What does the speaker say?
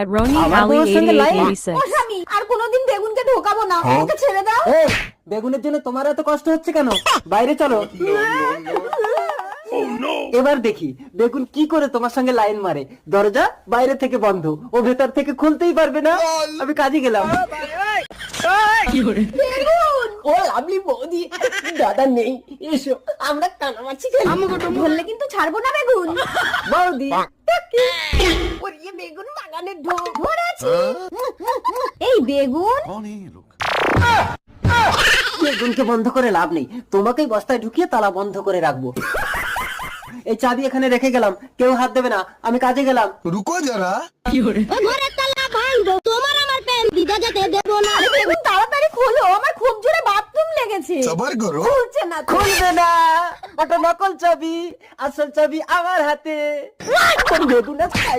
At Roni আমার Alley বউয়ের সঙ্গে লাইন? 8886. ও স্বামী, আর কোনোদিন বেগুনকে ঢোকাবো না, ওকে ছেড়ে দাও। এই, বেগুনের জন্য তোমার এত কষ্ট হচ্ছে কেন? বাইরে চলো। এবার দেখি বেগুন কি করে তোমার সঙ্গে লাইন মারে। দরজা বাইরে থেকে বন্ধ, ও ভেতর থেকে খুলতেই পারবে না। আমি কাজে গেলাম। ও লাভলি বৌদি, দাদা নেই, এসো আমরা কানামাছি খেলি। ধরলে কিন্তু ছাড়বো না বেগুন। বৌদি, ওরে বেগুন বাগানে ঢোক ধরেছি। এই বেগুন, বেগুনকে বন্ধ করে লাভ নেই, তোমাকেই বস্তায় ঢুকিয়ে তালা বন্ধ করে রাখবো। এই চাবি এখানে রেখে গেলাম, কেউ হাত দেবে না, আমি কাজে গেলাম। रुको जरा। ঘরের তালা ভাঙবো, তোমার আমার প্যান দিদা যেতে দেবো না। বেগুন তাড়াতাড়ি খোলো, আমার খুব জোরে বাথরুম লেগেছে। सबर करो। খুলছে না তো। খুলবে না, ওটা নকল চাবি, আসল চাবি আমার হাতে। বেগুন আজ খাই।